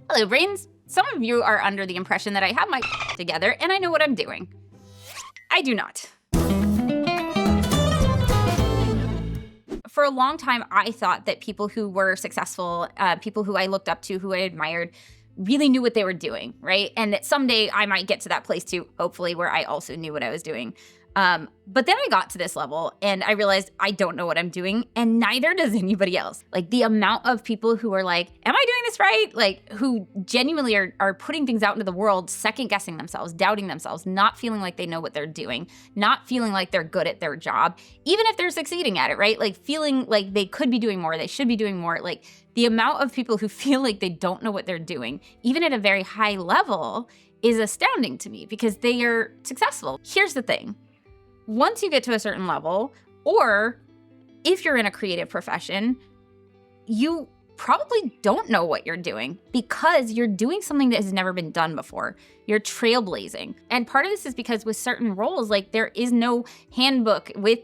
Hello, brains. Some of you are under the impression that I have my together and I know what I'm doing. I do not. For a long time, I thought that people who were successful, people who I looked up to, who I admired, really knew what they were doing, right? And that someday I might get to that place too, hopefully, where I also knew what I was doing. But then I got to this level and I realized I don't know what I'm doing, and neither does anybody else. Like, the amount of people who are like, am I doing this right? Like, who genuinely are putting things out into the world, second guessing themselves, doubting themselves, not feeling like they know what they're doing, not feeling like they're good at their job, even if they're succeeding at it, right? Like, feeling like they could be doing more, they should be doing more. Like, the amount of people who feel like they don't know what they're doing, even at a very high level, is astounding to me because they are successful. Here's the thing. Once you get to a certain level, or if you're in a creative profession, you probably don't know what you're doing because you're doing something that has never been done before. You're trailblazing. And part of this is because with certain roles, like, there is no handbook with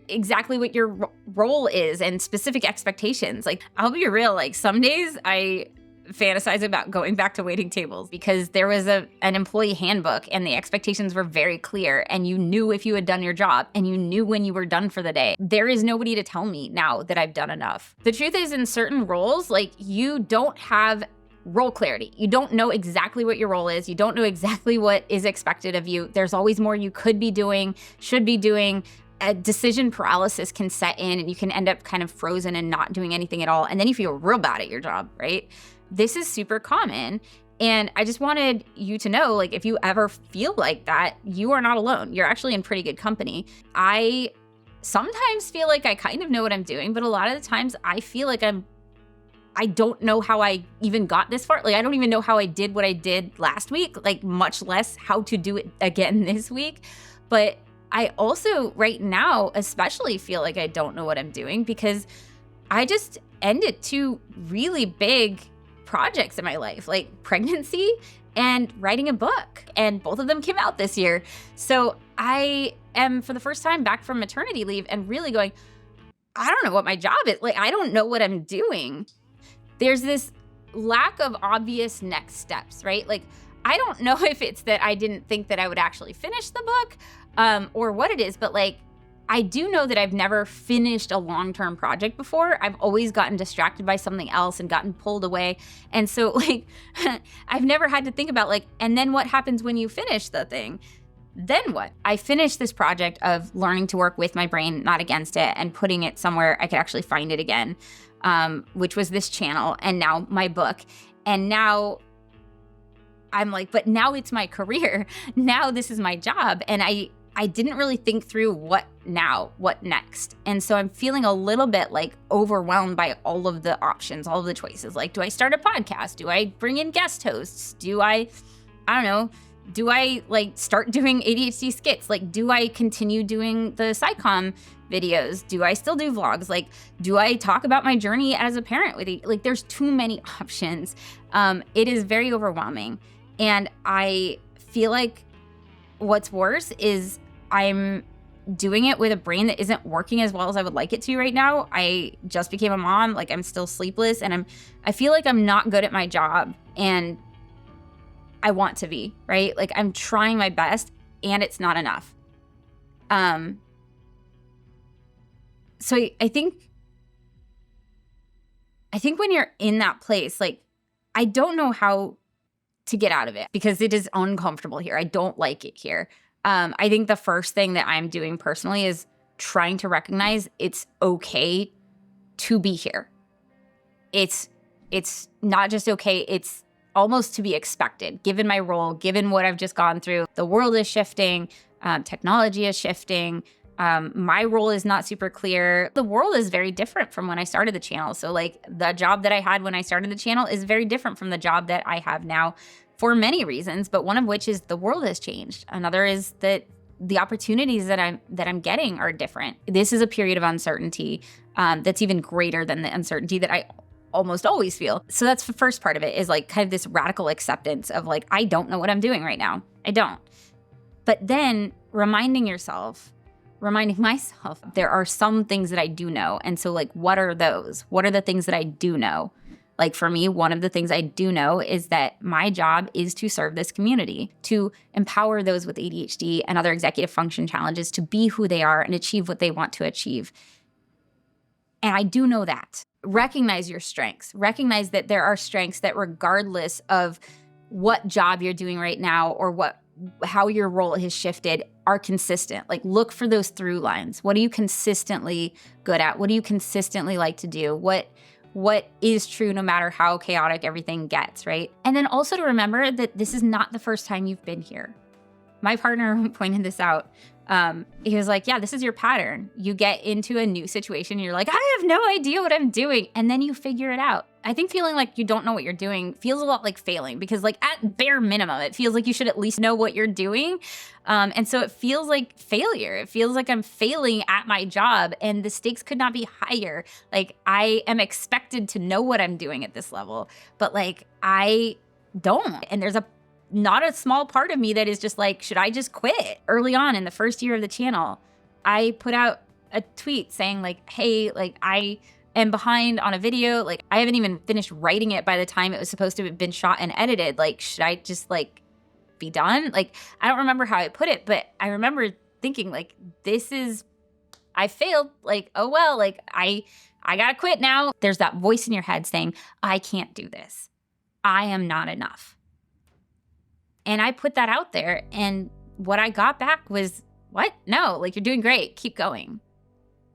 exactly what your role is and specific expectations. Like, I'll be real, like, some days I fantasize about going back to waiting tables because there was an employee handbook and the expectations were very clear and you knew if you had done your job and you knew when you were done for the day. There is nobody to tell me now that I've done enough. The truth is, in certain roles, like, you don't have role clarity. You don't know exactly what your role is. You don't know exactly what is expected of you. There's always more you could be doing, should be doing. A decision paralysis can set in and you can end up kind of frozen and not doing anything at all. And then you feel real bad at your job, right? This is super common. And I just wanted you to know, like, if you ever feel like that, you are not alone. You're actually in pretty good company. I sometimes feel like I kind of know what I'm doing, but a lot of the times I feel like I don't know how I even got this far. Like, I don't even know how I did what I did last week, like, much less how to do it again this week. But I also right now especially feel like I don't know what I'm doing because I just ended two really big projects in my life, like pregnancy and writing a book, and both of them came out this year. So I am, for the first time, back from maternity leave and really going, I don't know what my job is. Like, I don't know what I'm doing. There's this lack of obvious next steps, right? Like, I don't know if it's that I didn't think that I would actually finish the book or what it is, but like, I do know that I've never finished a long-term project before. I've always gotten distracted by something else and gotten pulled away. And so, like, I've never had to think about, like, and then what happens when you finish the thing? Then what? I finished this project of learning to work with my brain, not against it, and putting it somewhere I could actually find it again, which was this channel, and now my book. And now I'm like, but now it's my career. Now this is my job. And I didn't really think through what next. And so I'm feeling a little bit like overwhelmed by all of the options, all of the choices. Like, do I start a podcast? Do I bring in guest hosts? Do I don't know, do I like start doing ADHD skits? Like, do I continue doing the SciComm videos? Do I still do vlogs? Like, do I talk about my journey as a parent with it? Like, there's too many options. It is very overwhelming. And I feel like what's worse is I'm doing it with a brain that isn't working as well as I would like it to right now. I just became a mom. Like, I'm still sleepless and I feel like I'm not good at my job, and I want to be, right? Like, I'm trying my best and it's not enough. So I think when you're in that place, like, I don't know how to get out of it because it is uncomfortable here. I don't like it here. I think the first thing that I'm doing personally is trying to recognize it's okay to be here. It's not just okay, it's almost to be expected, given my role, given what I've just gone through. The world is shifting, technology is shifting, my role is not super clear. The world is very different from when I started the channel. So, like, the job that I had when I started the channel is very different from the job that I have now for many reasons, but one of which is the world has changed. Another is that the opportunities that I'm getting are different. This is a period of uncertainty that's even greater than the uncertainty that I almost always feel. So that's the first part of it, is like kind of this radical acceptance of like, I don't know what I'm doing right now. I don't. But then reminding myself, there are some things that I do know. And so, like, what are those? What are the things that I do know? Like for me, one of the things I do know is that my job is to serve this community, to empower those with ADHD and other executive function challenges to be who they are and achieve what they want to achieve. And I do know that. Recognize your strengths. Recognize that there are strengths that regardless of what job you're doing right now or how your role has shifted are consistent. Like look for those through lines. What are you consistently good at? What do you consistently like to do? What is true no matter how chaotic everything gets, right? And then also to remember that this is not the first time you've been here. My partner pointed this out. He was like, yeah, this is your pattern. You get into a new situation, and you're like, I have no idea what I'm doing. And then you figure it out. I think feeling like you don't know what you're doing feels a lot like failing because like at bare minimum, it feels like you should at least know what you're doing. And so it feels like failure. It feels like I'm failing at my job and the stakes could not be higher. Like I am expected to know what I'm doing at this level, but like I don't. And there's not a small part of me that is just like, should I just quit? Early on in the first year of the channel, I put out a tweet saying like, hey, like I am behind on a video. Like I haven't even finished writing it by the time it was supposed to have been shot and edited. Like, should I just like be done? Like, I don't remember how I put it, but I remember thinking like, I failed. Like, oh, well, like I gotta quit now. There's that voice in your head saying, I can't do this. I am not enough. And I put that out there, and what I got back was, what? No, like, you're doing great. Keep going.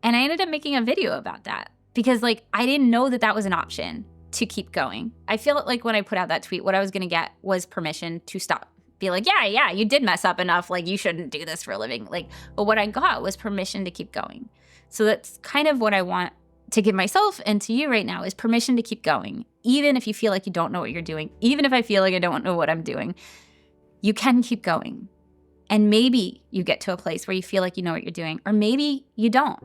And I ended up making a video about that because, like, I didn't know that that was an option to keep going. I feel like when I put out that tweet, what I was going to get was permission to stop. Be like, yeah, you did mess up enough. Like, you shouldn't do this for a living. Like, but what I got was permission to keep going. So that's kind of what I want to give myself and to you right now is permission to keep going. Even if you feel like you don't know what you're doing, even if I feel like I don't know what I'm doing, you can keep going. And maybe you get to a place where you feel like you know what you're doing, or maybe you don't.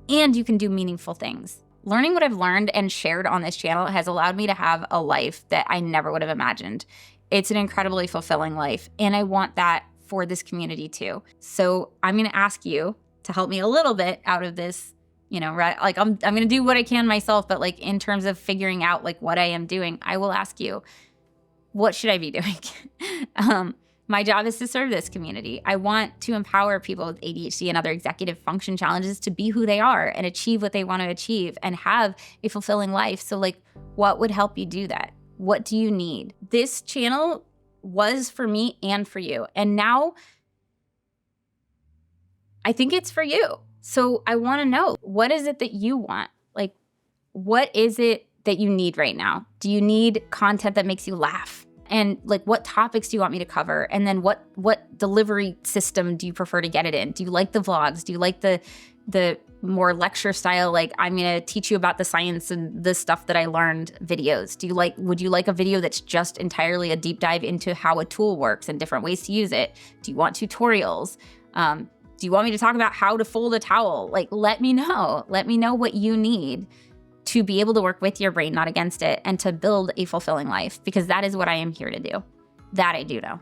And you can do meaningful things. Learning what I've learned and shared on this channel has allowed me to have a life that I never would have imagined. It's an incredibly fulfilling life, and I want that for this community too. So I'm gonna ask you to help me a little bit out of this, right? Like I'm gonna do what I can myself, but like in terms of figuring out like what I am doing, I will ask you, what should I be doing? My job is to serve this community. I want to empower people with ADHD and other executive function challenges to be who they are and achieve what they want to achieve and have a fulfilling life. So like, what would help you do that? What do you need? This channel was for me and for you. And now I think it's for you. So I want to know, what is it that you want? Like, what is it that you need right now? Do you need content that makes you laugh? And like, what topics do you want me to cover? And then what delivery system do you prefer to get it in? Do you like the vlogs? Do you like the more lecture style, like I'm gonna teach you about the science and the stuff that I learned videos? Would you like a video that's just entirely a deep dive into how a tool works and different ways to use it? Do you want tutorials? Do you want me to talk about how to fold a towel? Like, let me know. Let me know what you need to be able to work with your brain, not against it, and to build a fulfilling life, because that is what I am here to do. That I do know.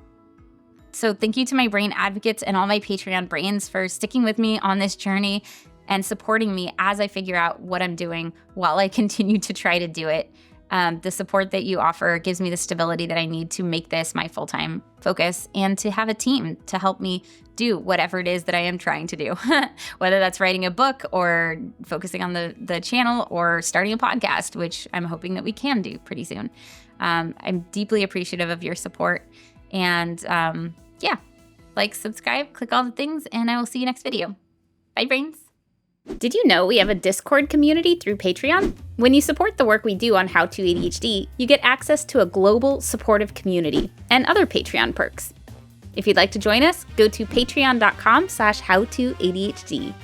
So thank you to my brain advocates and all my Patreon brains for sticking with me on this journey and supporting me as I figure out what I'm doing while I continue to try to do it. The support that you offer gives me the stability that I need to make this my full-time focus and to have a team to help me do whatever it is that I am trying to do, whether that's writing a book or focusing on the channel or starting a podcast, which I'm hoping that we can do pretty soon. I'm deeply appreciative of your support. And yeah, like, subscribe, click all the things, and I will see you next video. Bye, brains. Did you know we have a Discord community through Patreon? When you support the work we do on How to ADHD, you get access to a global supportive community and other Patreon perks. If you'd like to join us, go to patreon.com/howtoadhd.